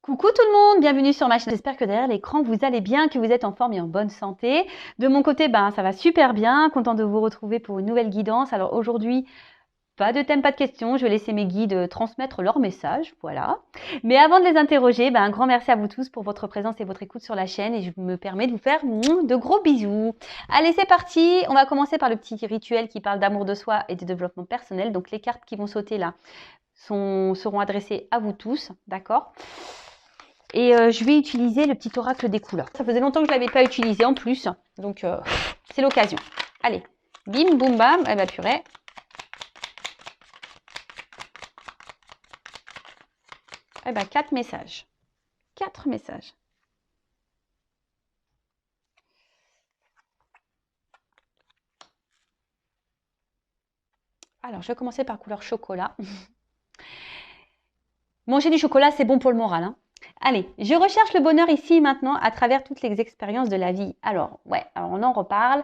Coucou tout le monde, bienvenue sur ma chaîne. J'espère que derrière l'écran vous allez bien, que vous êtes en forme et en bonne santé. De mon côté, ça va super bien, content de vous retrouver pour une nouvelle guidance. Alors aujourd'hui, pas de thème, pas de questions, je vais laisser mes guides transmettre leur message, voilà. Mais avant de les interroger, un grand merci à vous tous pour votre présence et votre écoute sur la chaîne et je me permets de vous faire de gros bisous. Allez, c'est parti, on va commencer par le petit rituel qui parle d'amour de soi et de développement personnel. Donc les cartes qui vont sauter là seront adressées à vous tous, d'accord ? Et je vais utiliser le petit oracle des couleurs. Ça faisait longtemps que je ne l'avais pas utilisé en plus. Donc, c'est l'occasion. Allez, bim, boum, bam. Eh ben, purée. Eh ben, 4 messages. 4 messages. Alors, je vais commencer par couleur chocolat. Manger du chocolat, c'est bon pour le moral, hein. Allez, je recherche le bonheur ici maintenant à travers toutes les expériences de la vie. Alors, alors on en reparle.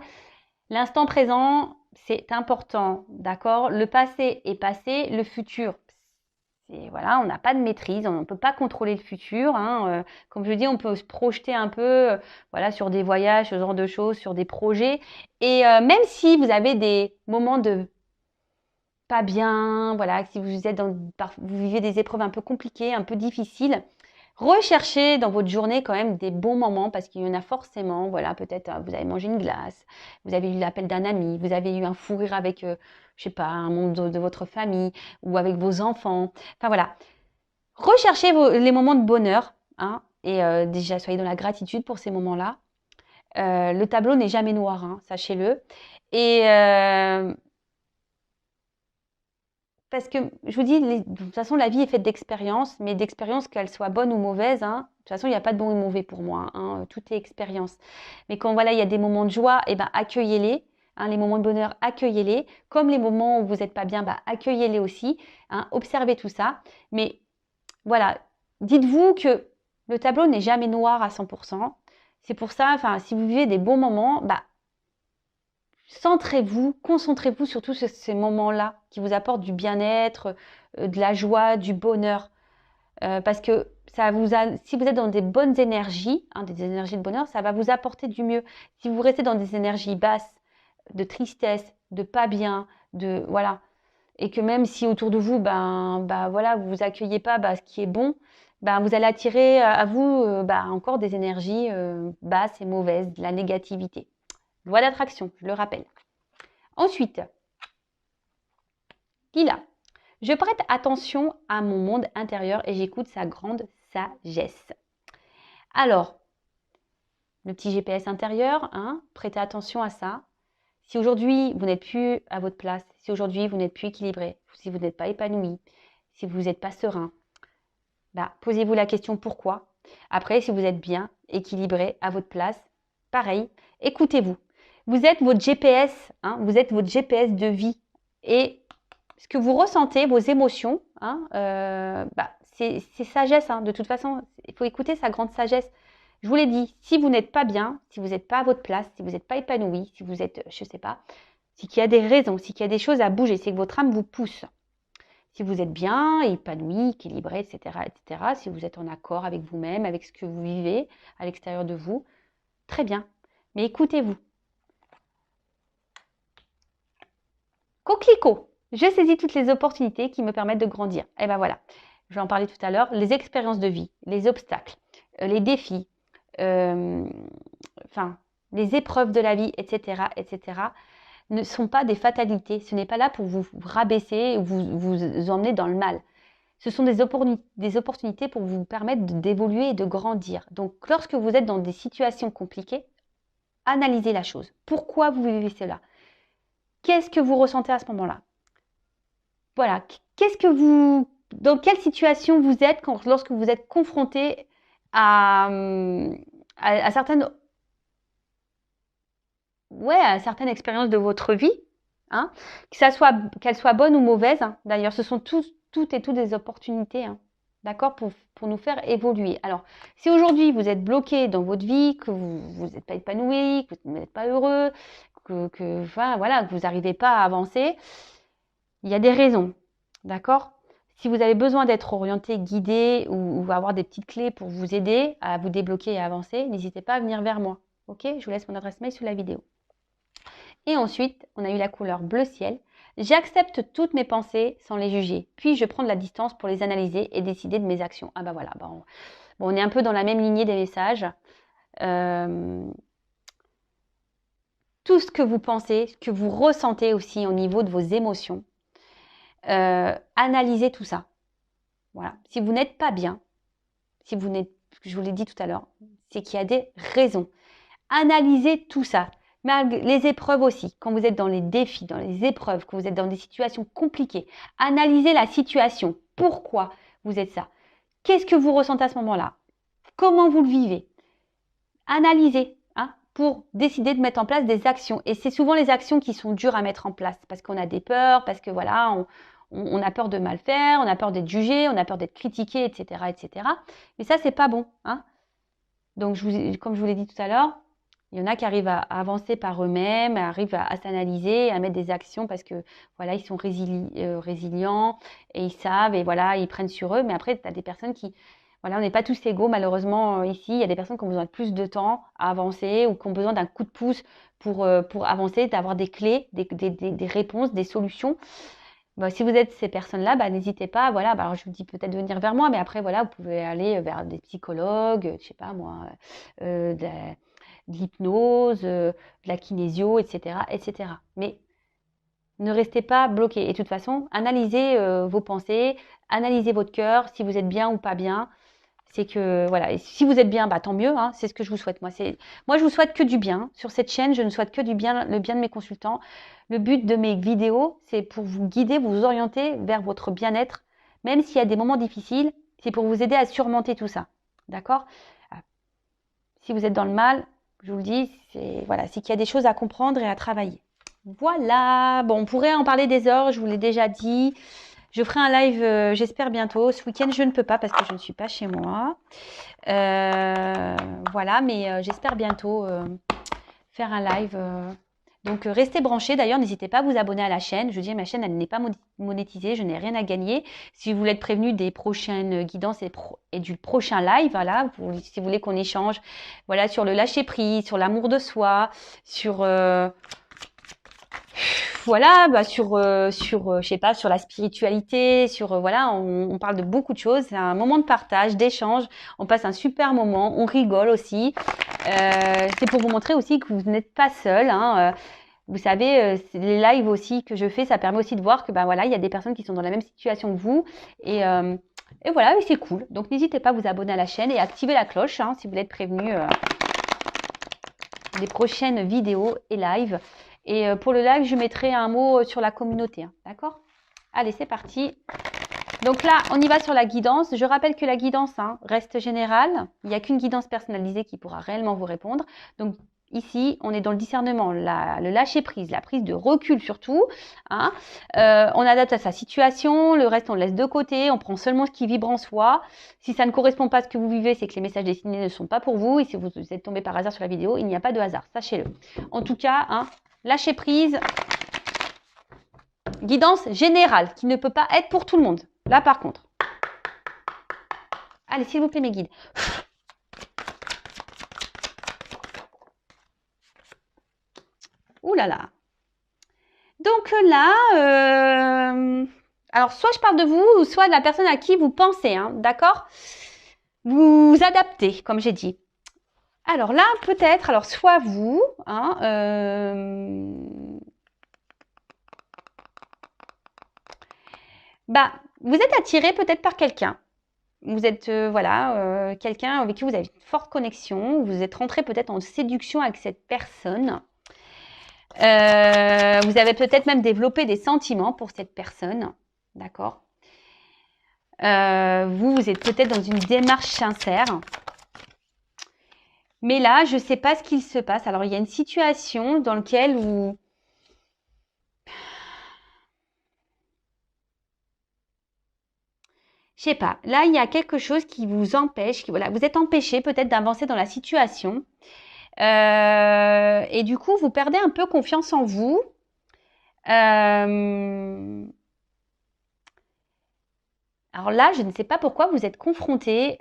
L'instant présent, c'est important, d'accord? Le passé est passé, le futur, voilà, on n'a pas de maîtrise, on ne peut pas contrôler le futur, hein. Comme je dis, on peut se projeter un peu, voilà, sur des voyages, ce genre de choses, sur des projets. Et même si vous avez des moments de pas bien, voilà, si vous êtes vous vivez des épreuves un peu compliquées, un peu difficiles, recherchez dans votre journée quand même des bons moments parce qu'il y en a forcément. Voilà, peut-être vous avez mangé une glace, vous avez eu l'appel d'un ami, vous avez eu un fou rire avec, je sais pas, un membre de votre famille ou avec vos enfants. Enfin voilà, recherchez les moments de bonheur, hein, et déjà soyez dans la gratitude pour ces moments-là. Le tableau n'est jamais noir, hein, sachez-le. Et parce que je vous dis, de toute façon, la vie est faite d'expériences, mais d'expériences, qu'elles soient bonnes ou mauvaises, hein. De toute façon, il n'y a pas de bon ou mauvais pour moi, hein, tout est expérience. Mais quand voilà, il y a des moments de joie, accueillez-les. Hein, les moments de bonheur, accueillez-les. Comme les moments où vous n'êtes pas bien, accueillez-les aussi. Hein, observez tout ça. Mais voilà, dites-vous que le tableau n'est jamais noir à 100%. C'est pour ça, si vous vivez des bons moments, centrez-vous, concentrez-vous sur tous ces moments-là qui vous apportent du bien-être, de la joie, du bonheur. Parce que si vous êtes dans des bonnes énergies, hein, des énergies de bonheur, ça va vous apporter du mieux. Si vous restez dans des énergies basses, de tristesse, de pas bien, voilà, et que même si autour de vous, voilà, vous accueillez pas ce qui est bon, vous allez attirer à vous encore des énergies basses et mauvaises, de la négativité. Loi d'attraction, je le rappelle. Ensuite, Lila, je prête attention à mon monde intérieur et j'écoute sa grande sagesse. Alors, le petit GPS intérieur, hein, prêtez attention à ça. Si aujourd'hui vous n'êtes plus à votre place, si aujourd'hui vous n'êtes plus équilibré, si vous n'êtes pas épanoui, si vous n'êtes pas serein, posez-vous la question pourquoi. Après, si vous êtes bien, équilibré, à votre place, pareil, écoutez-vous. Vous êtes votre GPS, hein, vous êtes votre GPS de vie. Et ce que vous ressentez, vos émotions, hein, c'est sagesse. Hein. De toute façon, il faut écouter sa grande sagesse. Je vous l'ai dit, si vous n'êtes pas bien, si vous n'êtes pas à votre place, si vous n'êtes pas épanoui, si vous êtes, je ne sais pas, c'est qu'il y a des raisons, c'est qu'il y a des choses à bouger, c'est que votre âme vous pousse. Si vous êtes bien, épanoui, équilibré, etc., si vous êtes en accord avec vous-même, avec ce que vous vivez à l'extérieur de vous, très bien. Mais écoutez-vous. Coquelicot, je saisis toutes les opportunités qui me permettent de grandir. Et voilà, je vais en parler tout à l'heure. Les expériences de vie, les obstacles, les défis, les épreuves de la vie, etc., ne sont pas des fatalités. Ce n'est pas là pour vous rabaisser ou vous emmener dans le mal. Ce sont des opportunités pour vous permettre d'évoluer et de grandir. Donc, lorsque vous êtes dans des situations compliquées, analysez la chose. Pourquoi vous vivez cela? Qu'est-ce que vous ressentez à ce moment-là? Voilà, dans quelle situation vous êtes lorsque vous êtes confronté à certaines expériences de votre vie, hein, qu'elles soient bonnes ou mauvaises, hein. D'ailleurs, ce sont toutes et toutes des opportunités, hein, d'accord, pour nous faire évoluer. Alors, si aujourd'hui vous êtes bloqué dans votre vie, que vous n'êtes pas épanoui, que vous n'êtes pas heureux, que vous n'arrivez pas à avancer, il y a des raisons, d'accord? Si vous avez besoin d'être orienté, guidé ou avoir des petites clés pour vous aider à vous débloquer et avancer, n'hésitez pas à venir vers moi. Ok, je vous laisse mon adresse mail sous la vidéo. Et ensuite, on a eu la couleur bleu ciel. J'accepte toutes mes pensées sans les juger. Puis, je prends de la distance pour les analyser et décider de mes actions. Ah bah voilà, bon, on est un peu dans la même lignée des messages. Tout ce que vous pensez, ce que vous ressentez aussi au niveau de vos émotions, analysez tout ça. Voilà. Si vous n'êtes pas bien, si vous n'êtes, je vous l'ai dit tout à l'heure, c'est qu'il y a des raisons. Analysez tout ça. Les épreuves aussi, quand vous êtes dans les défis, dans les épreuves, quand vous êtes dans des situations compliquées, analysez la situation. Pourquoi vous êtes ça? Qu'est-ce que vous ressentez à ce moment-là? Comment vous le vivez? Analysez pour décider de mettre en place des actions. Et c'est souvent les actions qui sont dures à mettre en place parce qu'on a des peurs, parce que voilà, on a peur de mal faire, on a peur d'être jugé, on a peur d'être critiqué, etc., etc. Mais ça, c'est pas bon. Donc, comme je vous l'ai dit tout à l'heure, il y en a qui arrivent à avancer par eux-mêmes, arrivent à s'analyser, à mettre des actions parce que voilà, ils sont résilients et ils savent et voilà, ils prennent sur eux. Mais après, tu as des personnes qui, voilà, on n'est pas tous égaux malheureusement ici. Il y a des personnes qui ont besoin de plus de temps à avancer ou qui ont besoin d'un coup de pouce pour avancer, d'avoir des clés, des réponses, des solutions. Bah, si vous êtes ces personnes-là, bah, n'hésitez pas. Voilà, bah, alors je vous dis peut-être de venir vers moi, mais après, voilà, vous pouvez aller vers des psychologues, je sais pas moi, de l'hypnose, de la kinésio, etc., etc. Mais ne restez pas bloqué. Et de toute façon, analysez vos pensées, analysez votre cœur, si vous êtes bien ou pas bien. C'est que, voilà, et si vous êtes bien, bah, tant mieux, c'est ce que je vous souhaite. Moi, je vous souhaite que du bien. Sur cette chaîne, je ne souhaite que du bien, le bien de mes consultants. Le but de mes vidéos, c'est pour vous guider, vous orienter vers votre bien-être. Même s'il y a des moments difficiles, c'est pour vous aider à surmonter tout ça. D'accord? Si vous êtes dans le mal, je vous le dis, c'est qu'il y a des choses à comprendre et à travailler. Voilà, bon, on pourrait en parler des heures, je vous l'ai déjà dit. Je ferai un live, j'espère bientôt. Ce week-end, je ne peux pas parce que je ne suis pas chez moi. Voilà, mais j'espère bientôt faire un live. Donc, restez branchés. D'ailleurs, n'hésitez pas à vous abonner à la chaîne. Je dis, ma chaîne, elle n'est pas monétisée. Je n'ai rien à gagner. Si vous voulez être prévenu des prochaines guidances et du prochain live, voilà, si vous voulez qu'on échange, voilà, sur le lâcher-prise, sur l'amour de soi, sur... voilà, bah je sais pas, sur la spiritualité, voilà, on parle de beaucoup de choses. C'est un moment de partage, d'échange. On passe un super moment, on rigole aussi. C'est pour vous montrer aussi que vous n'êtes pas seul. Vous savez, les lives aussi que je fais, ça permet aussi de voir que voilà, il y a des personnes qui sont dans la même situation que vous. Et voilà, c'est cool. Donc n'hésitez pas à vous abonner à la chaîne et activer la cloche si vous voulez être prévenu des prochaines vidéos et lives. Et pour le live, je mettrai un mot sur la communauté. D'accord? Allez, c'est parti. Donc là, on y va sur la guidance. Je rappelle que la guidance reste générale. Il n'y a qu'une guidance personnalisée qui pourra réellement vous répondre. Donc ici, on est dans le discernement, le lâcher-prise, la prise de recul surtout. On adapte à sa situation. Le reste, on le laisse de côté. On prend seulement ce qui vibre en soi. Si ça ne correspond pas à ce que vous vivez, c'est que les messages destinés ne sont pas pour vous. Et si vous êtes tombé par hasard sur la vidéo, il n'y a pas de hasard. Sachez-le. En tout cas, lâcher prise, guidance générale qui ne peut pas être pour tout le monde. Là, par contre. Allez, s'il vous plaît, mes guides. Ouh là là. Donc là, alors soit je parle de vous, ou soit de la personne à qui vous pensez, d'accord? Vous adaptez, comme j'ai dit. Alors là, peut-être, alors soit vous, vous êtes attiré peut-être par quelqu'un. Vous êtes, quelqu'un avec qui vous avez une forte connexion. Vous êtes rentré peut-être en séduction avec cette personne. Vous avez peut-être même développé des sentiments pour cette personne. D'accord? Vous êtes peut-être dans une démarche sincère. Mais là, je ne sais pas ce qu'il se passe. Alors, il y a une situation dans laquelle vous... Je sais pas. Là, il y a quelque chose qui vous empêche. Voilà, vous êtes empêché peut-être d'avancer dans la situation. Et du coup, vous perdez un peu confiance en vous. Alors là, je ne sais pas pourquoi vous êtes confronté,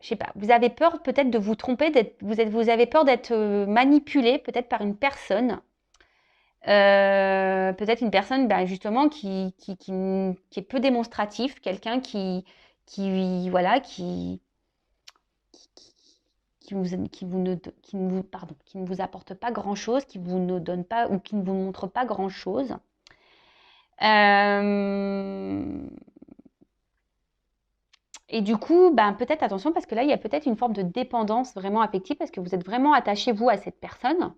je sais pas, vous avez peur peut-être de vous tromper, vous avez peur d'être manipulé peut-être par une personne. Peut-être une personne justement qui est peu démonstratif, quelqu'un voilà, qui ne vous apporte pas grand-chose, qui vous ne donne pas ou qui ne vous montre pas grand-chose. Et du coup, peut-être attention parce que là, il y a peut-être une forme de dépendance vraiment affective parce que vous êtes vraiment attaché, vous, à cette personne.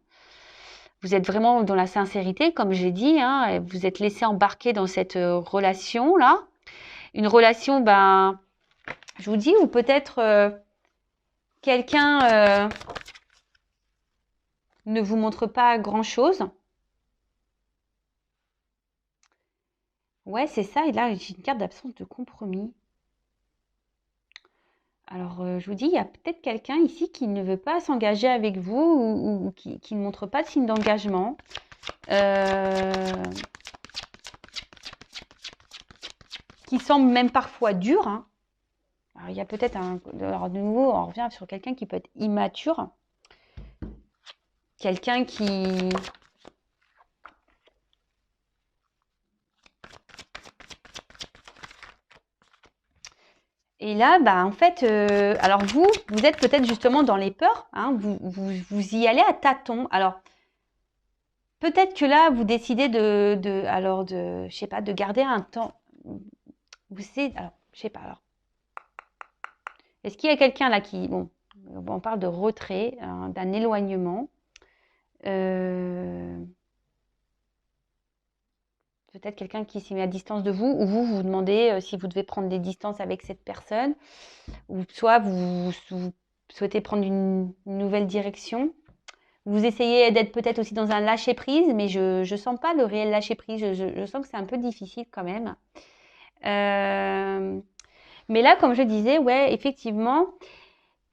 Vous êtes vraiment dans la sincérité, comme j'ai dit, hein, et vous êtes laissé embarquer dans cette relation-là. Une relation, je vous dis, ou peut-être quelqu'un ne vous montre pas grand-chose. Ouais, c'est ça. Et là, j'ai une carte d'absence de compromis. Alors, je vous dis, il y a peut-être quelqu'un ici qui ne veut pas s'engager avec vous ou qui ne montre pas de signe d'engagement. Qui semble même parfois dur. Hein. Alors, il y a peut-être alors, de nouveau, on revient sur quelqu'un qui peut être immature. Quelqu'un qui... Et là, en fait, alors vous êtes peut-être justement dans les peurs. Hein, vous y allez à tâtons. Alors, peut-être que là, vous décidez je sais pas, de garder un temps. Vous savez, alors, je sais pas. Alors, est-ce qu'il y a quelqu'un là qui, bon, on parle de retrait, hein, d'un éloignement. Peut-être quelqu'un qui s'est mis à distance de vous, ou vous demandez si vous devez prendre des distances avec cette personne, ou soit vous souhaitez prendre une nouvelle direction. Vous essayez d'être peut-être aussi dans un lâcher-prise, mais je ne sens pas le réel lâcher-prise. Je sens que c'est un peu difficile quand même. Mais là, comme je disais, ouais, effectivement,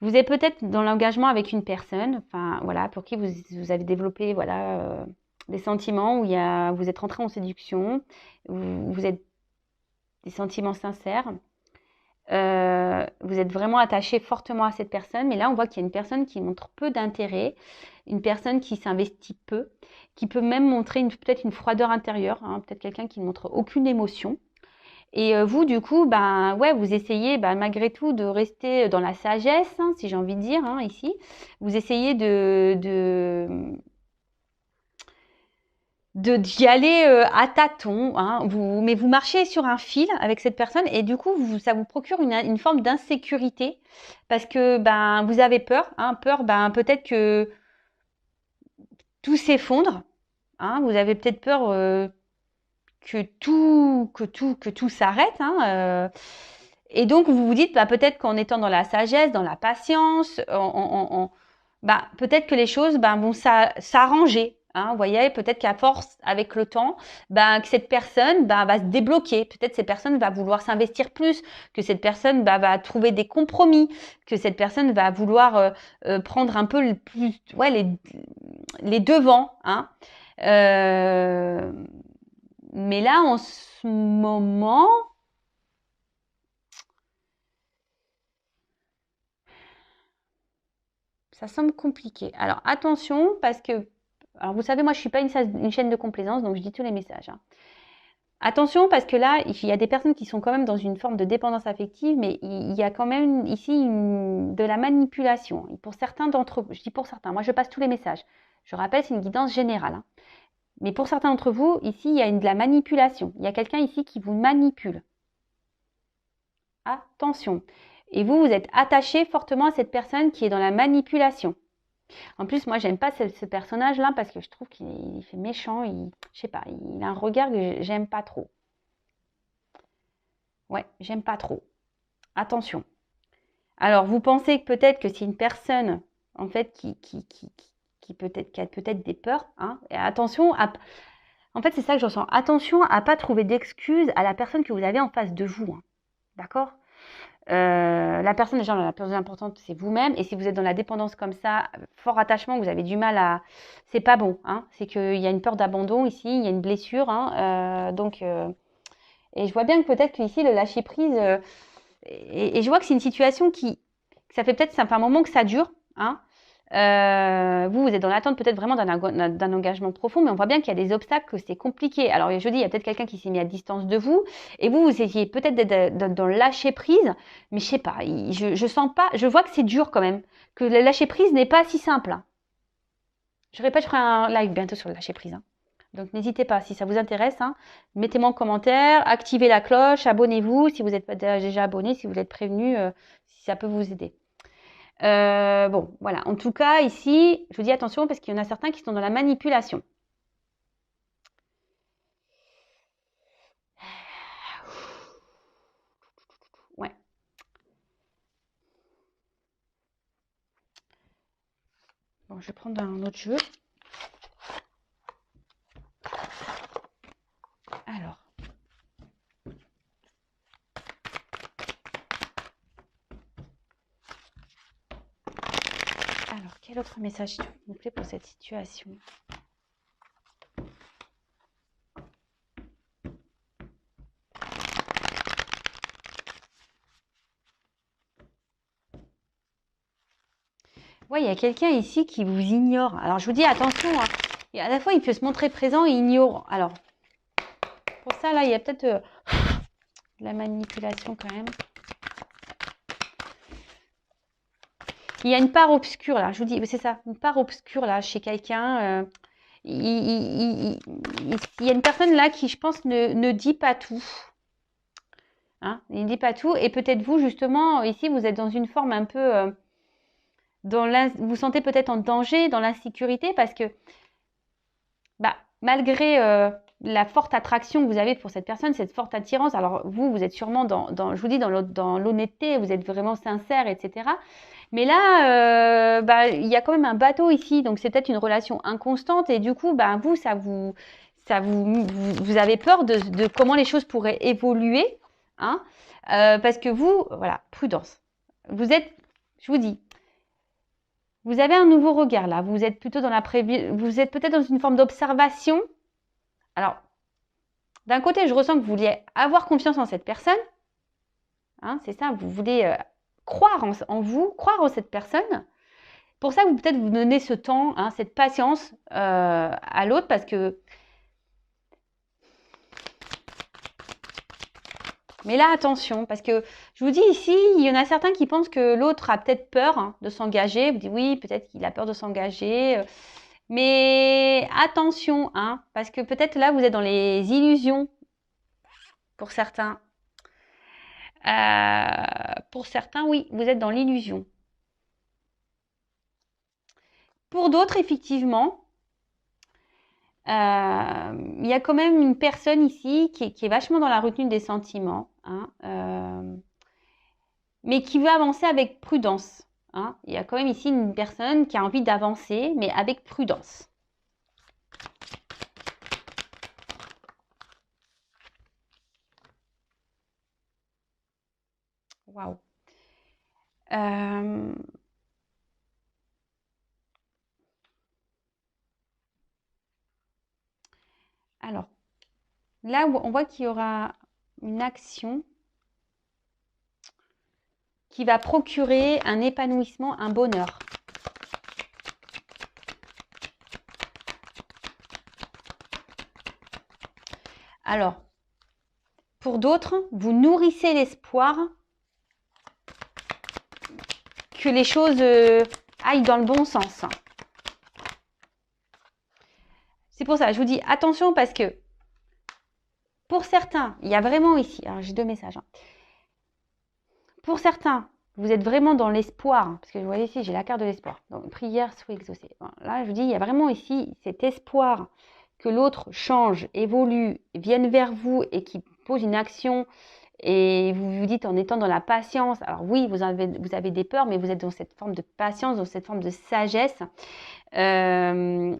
vous êtes peut-être dans l'engagement avec une personne, enfin voilà, pour qui vous avez développé voilà des sentiments où vous êtes rentré en séduction, vous êtes des sentiments sincères. Vous êtes vraiment attaché fortement à cette personne, mais là on voit qu'il y a une personne qui montre peu d'intérêt, une personne qui s'investit peu, qui peut même montrer peut-être une froideur intérieure, hein, peut-être quelqu'un qui ne montre aucune émotion. Et vous, du coup, ouais, vous essayez malgré tout de rester dans la sagesse, hein, si j'ai envie de dire, hein, ici. Vous essayez d'y aller à tâtons, hein, mais vous marchez sur un fil avec cette personne et du coup, ça vous procure une forme d'insécurité parce que vous avez peur, hein, peur peut-être que tout s'effondre, hein, vous avez peut-être peur que tout s'arrête, hein, et donc vous vous dites peut-être qu'en étant dans la sagesse, dans la patience, peut-être que les choses vont s'arranger. Hein, vous voyez, peut-être qu'à force, avec le temps, que cette personne va se débloquer. Peut-être cette personne va vouloir s'investir plus, que cette personne va trouver des compromis, que cette personne va vouloir prendre un peu les devants. Hein. Mais là, en ce moment, ça semble compliqué. Alors attention, parce que, alors vous savez, moi je suis pas une chaîne de complaisance, donc je dis tous les messages. Hein. Attention, parce que là, il y a des personnes qui sont quand même dans une forme de dépendance affective, mais il y a quand même ici de la manipulation. Et pour certains d'entre vous, je dis pour certains, moi je passe tous les messages. Je rappelle, c'est une guidance générale. Hein. Mais pour certains d'entre vous, ici, il y a de la manipulation. Il y a quelqu'un ici qui vous manipule. Attention. Et vous êtes attaché fortement à cette personne qui est dans la manipulation. En plus, moi, j'aime pas ce personnage-là parce que je trouve qu'il fait méchant. Je sais pas, il a un regard que j'aime pas trop. Ouais, j'aime pas trop. Attention. Alors, vous pensez que peut-être que c'est une personne, en fait, qui a peut-être des peurs. Hein, et attention en fait, c'est ça que je ressens. Attention à pas trouver d'excuses à la personne que vous avez en face de vous. Hein. D'accord ? La personne déjà la plus importante, c'est vous-même. Et si vous êtes dans la dépendance comme ça, fort attachement, vous avez du mal à... C'est pas bon. Hein. C'est qu'il y a une peur d'abandon ici, il y a une blessure. Hein. Donc, Et je vois bien que peut-être qu'ici, le lâcher prise, et je vois que c'est une situation que ça fait peut-être, ça fait un moment que ça dure, hein. Vous êtes dans l'attente peut-être vraiment d'un engagement profond, mais on voit bien qu'il y a des obstacles, que c'est compliqué. Alors, je dis, il y a peut-être quelqu'un qui s'est mis à distance de vous, et vous essayez peut-être d'être dans le lâcher prise, mais je sais pas, je sens pas, je vois que c'est dur quand même, que le lâcher prise n'est pas si simple, hein. Je répète, je ferai un live bientôt sur le lâcher prise, hein. Donc, n'hésitez pas, si ça vous intéresse, hein, mettez-moi en commentaire, activez la cloche, abonnez-vous si vous n'êtes pas déjà abonné, si vous êtes prévenu, si ça peut vous aider. Bon, voilà. En tout cas, ici, je vous dis attention parce qu'il y en a certains qui sont dans la manipulation. Ouais. Bon, je vais prendre un autre jeu. Alors. Alors, quel autre message s'il vous plaît pour cette situation? Ouais, il y a quelqu'un ici qui vous ignore. Alors, je vous dis attention, hein. Et à la fois, il peut se montrer présent et ignore. Alors, pour ça, là, il y a peut-être de la manipulation quand même. Il y a une part obscure, là. Je vous dis, c'est ça, une part obscure, là, chez quelqu'un. Il y a une personne, là, qui, je pense, ne dit pas tout. Hein, il ne dit pas tout. Et peut-être vous, justement, ici, vous êtes dans une forme un peu... vous vous sentez peut-être en danger, dans l'insécurité, parce que bah, malgré la forte attraction que vous avez pour cette personne, cette forte attirance, alors vous êtes sûrement je vous dis, dans l'honnêteté, vous êtes vraiment sincère, etc. Mais là, bah, il y a quand même un bateau ici, donc c'est peut-être une relation inconstante, et du coup, bah, vous avez peur de comment les choses pourraient évoluer, hein, parce que vous, voilà, prudence. Vous êtes, je vous dis, vous avez un nouveau regard là. Vous êtes plutôt dans vous êtes peut-être dans une forme d'observation. Alors, d'un côté, je ressens que vous vouliez avoir confiance en cette personne. Hein, c'est ça, vous voulez croire en vous, croire en cette personne. Pour ça, vous peut-être vous donnez ce temps, hein, cette patience à l'autre, parce que... Mais là, attention, parce que je vous dis ici, il y en a certains qui pensent que l'autre a peut-être peur, hein, de s'engager. Vous dites oui, peut-être qu'il a peur de s'engager. Mais attention, hein, parce que peut-être là, vous êtes dans les illusions pour certains. Pour certains, oui, vous êtes dans l'illusion. Pour d'autres, effectivement, il y a quand même une personne ici qui est vachement dans la retenue des sentiments, hein, mais qui veut avancer avec prudence. Hein. Il y a quand même ici une personne qui a envie d'avancer, mais avec prudence. Waouh. Alors, là, on voit qu'il y aura une action qui va procurer un épanouissement, un bonheur. Alors, pour d'autres, vous nourrissez l'espoir que les choses aillent dans le bon sens. C'est pour ça, je vous dis attention parce que pour certains, il y a vraiment ici, alors j'ai deux messages. Hein. Pour certains, vous êtes vraiment dans l'espoir, parce que vous voyez ici, j'ai la carte de l'espoir. Donc, prière soit exaucée. Bon, là, je vous dis, il y a vraiment ici cet espoir que l'autre change, évolue, vienne vers vous et qui pose une action. Et vous vous dites en étant dans la patience, alors oui, vous avez des peurs, mais vous êtes dans cette forme de patience, dans cette forme de sagesse. Vous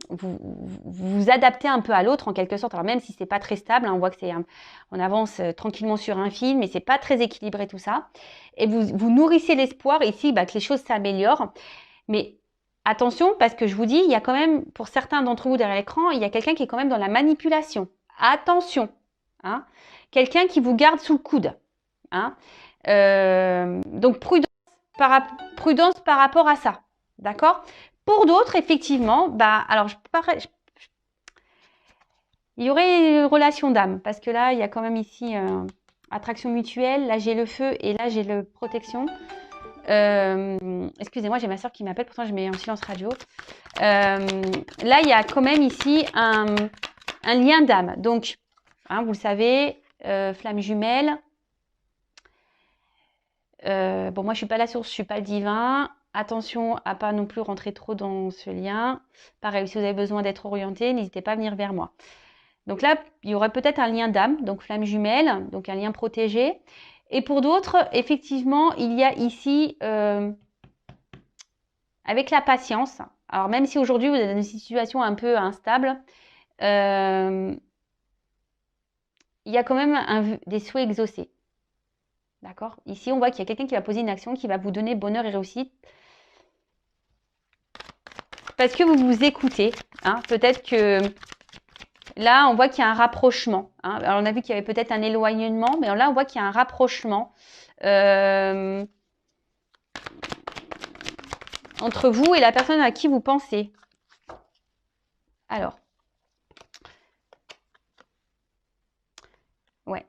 vous adaptez un peu à l'autre en quelque sorte. Alors même si c'est pas très stable, hein, on voit que on avance tranquillement sur un fil, mais c'est pas très équilibré tout ça. Et vous nourrissez l'espoir ici que les choses s'améliorent. Mais attention, parce que je vous dis, il y a quand même, pour certains d'entre vous derrière l'écran, il y a quelqu'un qui est quand même dans la manipulation. Attention. Hein. Quelqu'un qui vous garde sous le coude. Hein. Donc, prudence par rapport à ça. D'accord? Pour d'autres, effectivement, bah, alors, il y aurait une relation d'âme, parce que là, il y a quand même ici attraction mutuelle. Là, j'ai le feu et là, j'ai le protection. Excusez-moi, j'ai ma soeur qui m'appelle, pourtant je mets en silence radio. Là, il y a quand même ici un lien d'âme. Donc, hein, vous le savez, flamme jumelle. Bon, moi, je suis pas la source, je suis pas le divin. Attention à pas non plus rentrer trop dans ce lien. Pareil, si vous avez besoin d'être orienté, n'hésitez pas à venir vers moi. Donc là, il y aurait peut-être un lien d'âme, donc flamme jumelle, donc un lien protégé. Et pour d'autres, effectivement, il y a ici, avec la patience, alors même si aujourd'hui vous êtes dans une situation un peu instable, il y a quand même des souhaits exaucés. D'accord? Ici, on voit qu'il y a quelqu'un qui va poser une action qui va vous donner bonheur et réussite. Parce que vous vous écoutez. Hein? Peut-être que là, on voit qu'il y a un rapprochement. Hein? Alors, on a vu qu'il y avait peut-être un éloignement, mais là, on voit qu'il y a un rapprochement entre vous et la personne à qui vous pensez. Alors. Ouais.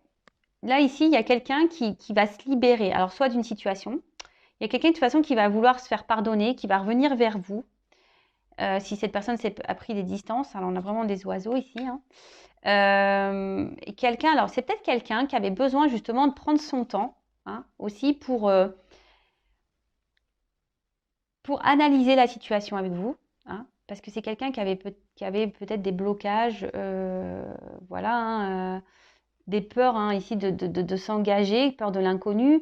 Là, ici, il y a quelqu'un qui va se libérer. Alors, soit d'une situation. Il y a quelqu'un de toute façon qui va vouloir se faire pardonner, qui va revenir vers vous. Si cette personne a pris des distances. Alors, on a vraiment des oiseaux ici. Hein. Quelqu'un, alors c'est peut-être quelqu'un qui avait besoin justement de prendre son temps hein, aussi pour analyser la situation avec vous. Hein, parce que c'est quelqu'un qui avait peut-être des blocages, voilà, hein, des peurs hein, ici de s'engager, peur de l'inconnu,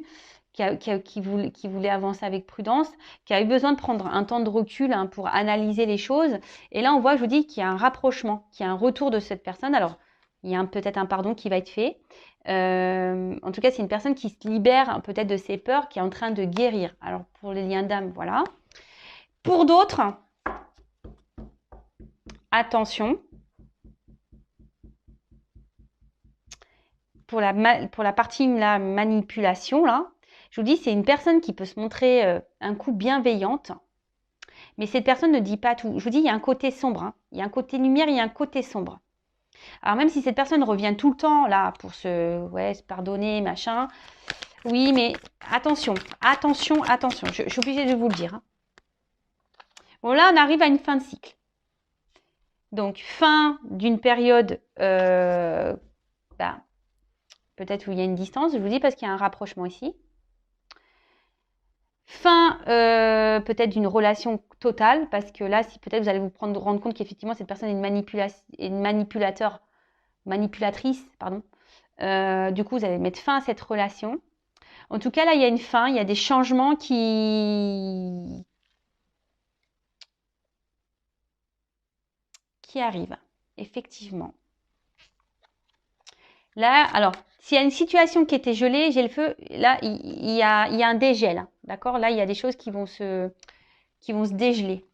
qui voulait avancer avec prudence, qui a eu besoin de prendre un temps de recul hein, pour analyser les choses. Et là, on voit, je vous dis, qu'il y a un rapprochement, qu'il y a un retour de cette personne. Alors, il y a peut-être un pardon qui va être fait. En tout cas, c'est une personne qui se libère peut-être de ses peurs, qui est en train de guérir. Alors, pour les liens d'âme, voilà. Pour d'autres, attention. Pour la partie la manipulation, là, je vous dis, c'est une personne qui peut se montrer un coup bienveillante, mais cette personne ne dit pas tout. Je vous dis, il y a un côté sombre. Hein. Il y a un côté lumière, il y a un côté sombre. Alors même si cette personne revient tout le temps là pour se pardonner, machin, oui, mais attention, attention, attention. Je suis obligée de vous le dire. Hein. Bon, là, on arrive à une fin de cycle. Donc, fin d'une période, peut-être où il y a une distance, je vous dis parce qu'il y a un rapprochement ici. Fin peut-être d'une relation totale, parce que là, si peut-être vous allez vous rendre compte qu'effectivement cette personne est une manipulatrice, pardon. Du coup, vous allez mettre fin à cette relation. En tout cas, là, il y a une fin, il y a des changements qui arrivent, effectivement. Là, alors, s'il y a une situation qui était gelée, j'ai le feu, là, il y a un dégel. D'accord? Là, il y a des choses qui vont se dégeler.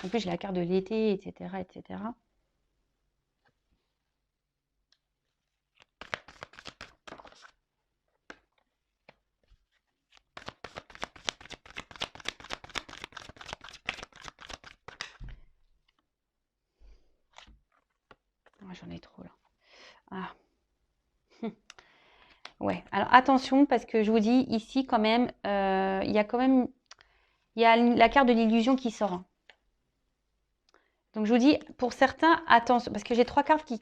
En plus, j'ai la carte de l'été, etc., etc. J'en ai trop là. Ah. Ouais, alors attention parce que je vous dis ici quand même, il y a la carte de l'illusion qui sort. Donc je vous dis pour certains attention parce que j'ai trois cartes qui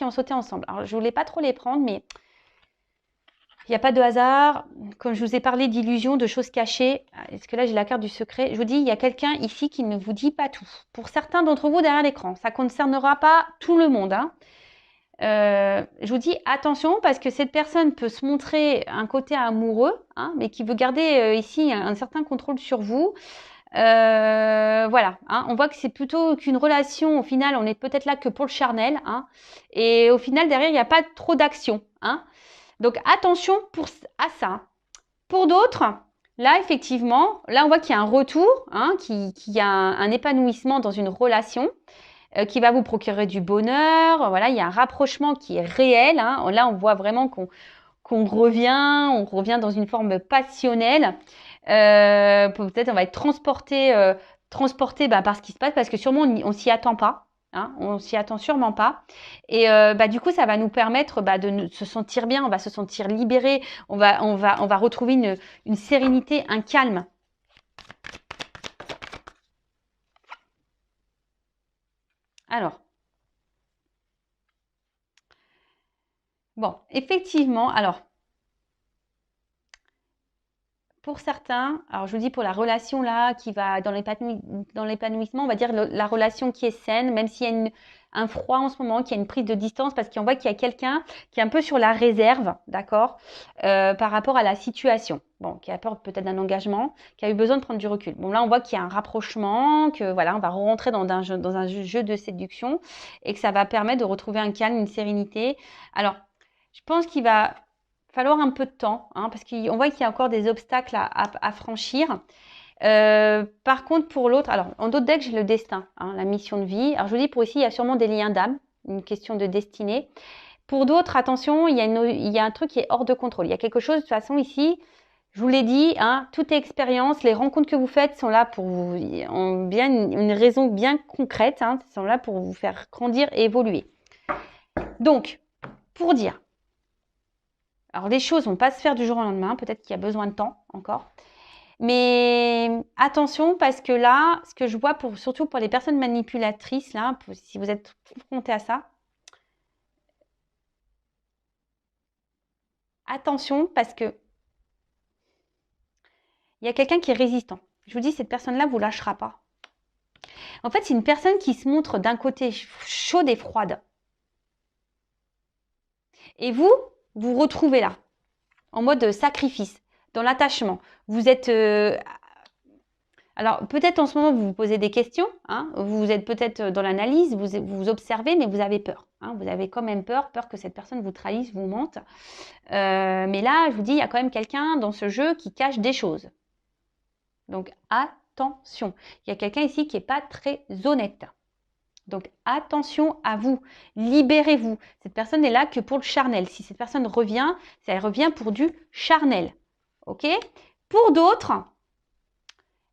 ont sauté ensemble. Alors je voulais pas trop les prendre mais il n'y a pas de hasard. Comme je vous ai parlé d'illusions, de choses cachées, est-ce que là j'ai la carte du secret? Je vous dis, il y a quelqu'un ici qui ne vous dit pas tout. Pour certains d'entre vous derrière l'écran, ça ne concernera pas tout le monde. Hein. Je vous dis attention parce que cette personne peut se montrer un côté amoureux, hein, mais qui veut garder ici un certain contrôle sur vous. Voilà, hein, on voit que c'est plutôt qu'une relation, au final, on est peut-être là que pour le charnel. Hein, et au final, derrière, il n'y a pas trop d'action. Hein. Donc attention à ça. Pour d'autres, là effectivement, là on voit qu'il y a un retour, hein, qu'il y a un épanouissement dans une relation. qui va vous procurer du bonheur. Voilà, il y a un rapprochement qui est réel. Hein. Là, on voit vraiment qu'on revient dans une forme passionnelle. Peut-être on va être transporté par ce qui se passe parce que sûrement on s'y attend pas. Hein, on s'y attend sûrement pas. Et du coup, ça va nous permettre de se sentir bien, on va se sentir libéré, on va retrouver une sérénité, un calme. Alors, bon, effectivement, alors, pour certains, alors je vous dis pour la relation là qui va dans l'épanouissement, on va dire la relation qui est saine, même s'il y a un froid en ce moment, qu'il y a une prise de distance, parce qu'on voit qu'il y a quelqu'un qui est un peu sur la réserve, d'accord, par rapport à la situation. Bon, qui a peur peut-être d'un engagement, qui a eu besoin de prendre du recul. Bon, là, on voit qu'il y a un rapprochement, que voilà, on va rentrer dans un jeu de séduction et que ça va permettre de retrouver un calme, une sérénité. Alors, je pense qu'il va falloir un peu de temps, hein, parce qu'on voit qu'il y a encore des obstacles à franchir. Par contre, pour l'autre, alors en d'autres decks, j'ai le destin, hein, la mission de vie. Alors je vous dis, pour ici, il y a sûrement des liens d'âme, une question de destinée. Pour d'autres, attention, il y a un truc qui est hors de contrôle. Il y a quelque chose, de toute façon, ici, je vous l'ai dit, hein, toute expérience, les rencontres que vous faites sont là pour vous, ont bien une raison bien concrète, hein, sont là pour vous faire grandir et évoluer. Donc, pour dire, alors les choses vont pas se faire du jour au lendemain, peut-être qu'il y a besoin de temps encore. Mais attention parce que là, ce que je vois surtout pour les personnes manipulatrices, là, si vous êtes confronté à ça, attention parce que il y a quelqu'un qui est résistant. Je vous dis, cette personne-là vous lâchera pas. En fait, c'est une personne qui se montre d'un côté chaude et froide. Et vous vous retrouvez là, en mode sacrifice, dans l'attachement. Vous êtes... alors, peut-être en ce moment, vous vous posez des questions. Hein, vous êtes peut-être dans l'analyse, vous observez, mais vous avez peur. Hein, vous avez quand même peur que cette personne vous trahisse, vous mente. Mais là, je vous dis, il y a quand même quelqu'un dans ce jeu qui cache des choses. Donc, attention. Il y a quelqu'un ici qui n'est pas très honnête. Donc, attention à vous. Libérez-vous. Cette personne n'est là que pour le charnel. Si cette personne revient, elle revient pour du charnel. OK ? Pour d'autres,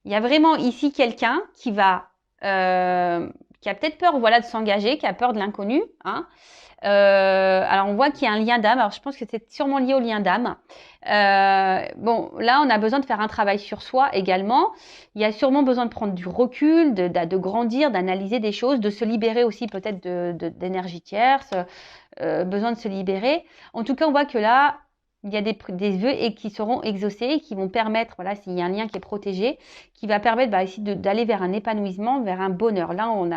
il y a vraiment ici quelqu'un qui a peut-être peur, voilà, de s'engager, qui a peur de l'inconnu. Hein. Alors, on voit qu'il y a un lien d'âme. Alors, je pense que c'est sûrement lié au lien d'âme. Bon, là, on a besoin de faire un travail sur soi également. Il y a sûrement besoin de prendre du recul, de grandir, d'analyser des choses, de se libérer aussi peut-être d'énergie tierce, besoin de se libérer. En tout cas, on voit que là, il y a des vœux qui seront exaucés, qui vont permettre, voilà, s'il y a un lien qui est protégé, qui va permettre ici d'aller vers un épanouissement, vers un bonheur. Là, on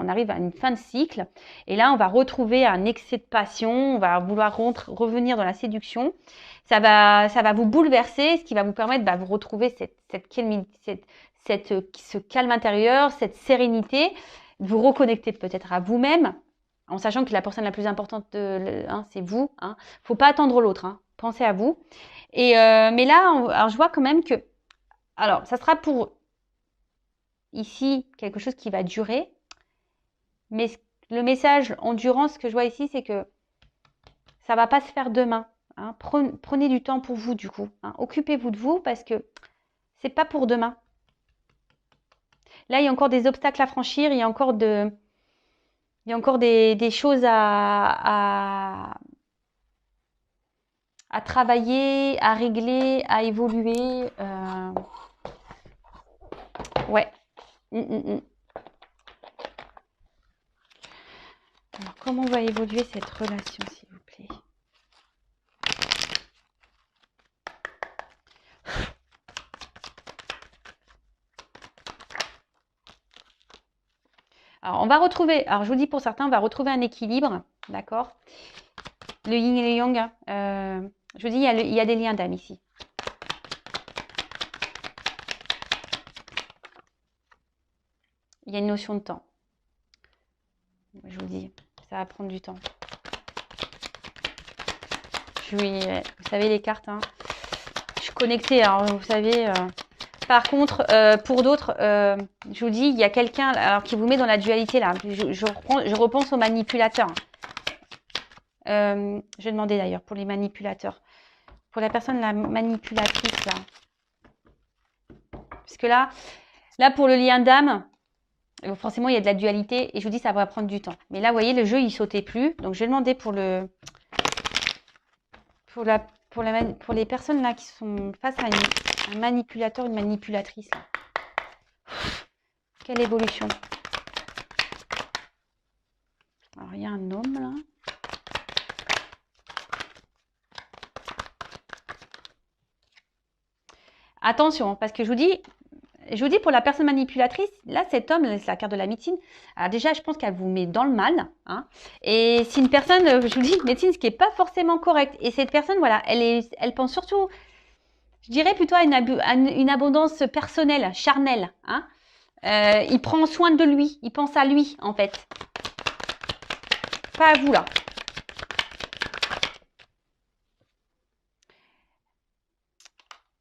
arrive à une fin de cycle. Et là, on va retrouver un excès de passion, on va vouloir revenir dans la séduction. Ça va vous bouleverser, ce qui va vous permettre de vous retrouver ce calme intérieur, cette sérénité, vous reconnecter peut-être à vous-même, en sachant que la personne la plus importante, c'est vous. Hein. Faut pas attendre l'autre. Hein. Pensez à vous. Et mais là, alors je vois quand même que, alors ça sera pour ici quelque chose qui va durer, mais le message endurance que je vois ici, c'est que ça va pas se faire demain. Hein. Prenez du temps pour vous du coup. Hein. Occupez-vous de vous parce que c'est pas pour demain. Là, il y a encore des obstacles à franchir, il y a encore des choses à travailler, à régler, à évoluer. Ouais. Alors, comment va évoluer cette relation, s'il vous plaît? Alors, on va retrouver, alors je vous dis pour certains, on va retrouver un équilibre, d'accord? Le yin et le yang, je vous dis, il y a des liens d'âme ici. Il y a une notion de temps. Je vous dis, ça va prendre du temps. Vous savez les cartes, hein. Je suis connectée, alors vous savez, Par contre, pour d'autres, je vous dis, il y a quelqu'un alors qui vous met dans la dualité là. Je repense aux manipulateurs. Je vais demander d'ailleurs pour les manipulateurs. Pour la personne, la manipulatrice là. Parce que là pour le lien d'âme, forcément il y a de la dualité et je vous dis ça va prendre du temps. Mais là, vous voyez, le jeu il sautait plus. Donc je vais demander pour les personnes là qui sont face à un manipulateur, une manipulatrice. Là. Quelle évolution. Alors il y a un homme là. Attention, parce que je vous dis pour la personne manipulatrice, là, cet homme, c'est la carte de la médecine. Alors déjà, je pense qu'elle vous met dans le mal. Hein, et c'est une personne, je vous dis, médecine, ce qui n'est pas forcément correct. Et cette personne, voilà, elle pense surtout, je dirais plutôt à une abondance personnelle, charnelle. Hein. Il prend soin de lui, il pense à lui, en fait. Pas à vous, là.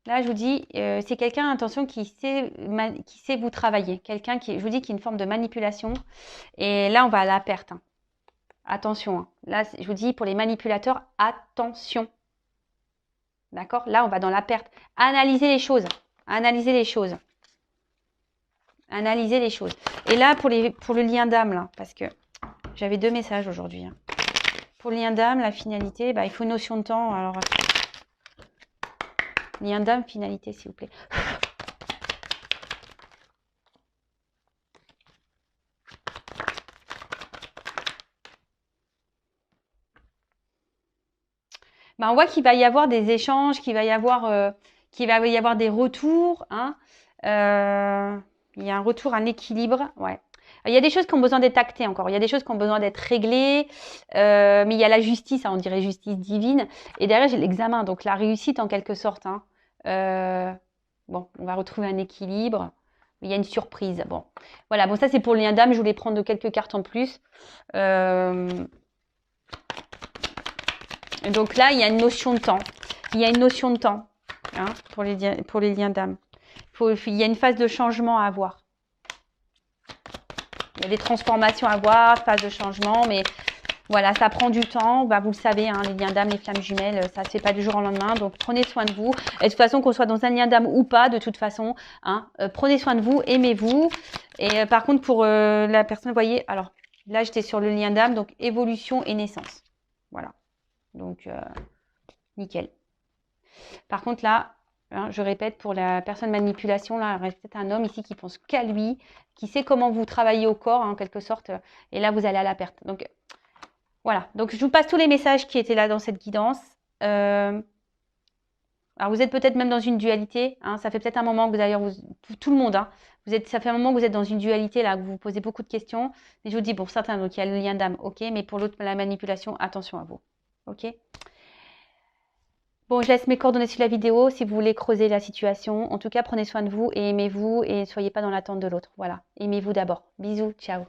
Là, je vous dis, c'est quelqu'un, attention, qui sait vous travailler. Quelqu'un qui, je vous dis, qui est une forme de manipulation. Et là, on va à la perte. Hein. Attention. Hein. Là, je vous dis, pour les manipulateurs, attention. D'accord? Là, on va dans la perte. Analysez les choses. Analysez les choses. Analysez les choses. Et là, pour le lien d'âme, là, parce que j'avais 2 messages aujourd'hui. Hein. Pour le lien d'âme, la finalité, bah, il faut une notion de temps. Alors, lien d'âme, finalité, s'il vous plaît. Ben, on voit qu'il va y avoir des échanges, qu'il va y avoir des retours. Hein. Il y a un retour, un équilibre. Ouais. Il y a des choses qui ont besoin d'être actées encore. Il y a des choses qui ont besoin d'être réglées. Mais il y a la justice, hein, on dirait justice divine. Et derrière, j'ai l'examen, donc la réussite en quelque sorte. Hein. Bon, on va retrouver un équilibre. Il y a une surprise. Bon, voilà. Bon, ça c'est pour le lien d'âme. Je voulais prendre quelques cartes en plus. Donc là, il y a une notion de temps. Il y a une notion de temps hein, pour les liens d'âme. Il y a une phase de changement à avoir. Il y a des transformations à avoir, phase de changement, mais voilà, ça prend du temps. Bah, vous le savez, hein, les liens d'âme, les flammes jumelles, ça ne se fait pas du jour au lendemain. Donc, prenez soin de vous. Et de toute façon, qu'on soit dans un lien d'âme ou pas, de toute façon, hein, prenez soin de vous, aimez-vous. Et par contre, pour la personne, vous voyez, alors là, j'étais sur le lien d'âme, donc évolution et naissance. Voilà. Donc, nickel. Par contre, là, hein, je répète, pour la personne manipulation, là, il reste peut-être un homme ici qui pense qu'à lui, qui sait comment vous travaillez au corps, hein, en quelque sorte. Et là, vous allez à la perte. Donc, voilà. Donc, je vous passe tous les messages qui étaient là dans cette guidance. Alors, vous êtes peut-être même dans une dualité. Hein, ça fait peut-être un moment que d'ailleurs, tout le monde, hein, ça fait un moment que vous êtes dans une dualité, là, que vous vous posez beaucoup de questions. Et je vous dis, pour certains, donc il y a le lien d'âme, ok, mais pour l'autre, la manipulation, attention à vous. Ok. Bon, je laisse mes coordonnées sur la vidéo si vous voulez creuser la situation. En tout cas, prenez soin de vous et aimez-vous et ne soyez pas dans l'attente de l'autre. Voilà. Aimez-vous d'abord. Bisous. Ciao.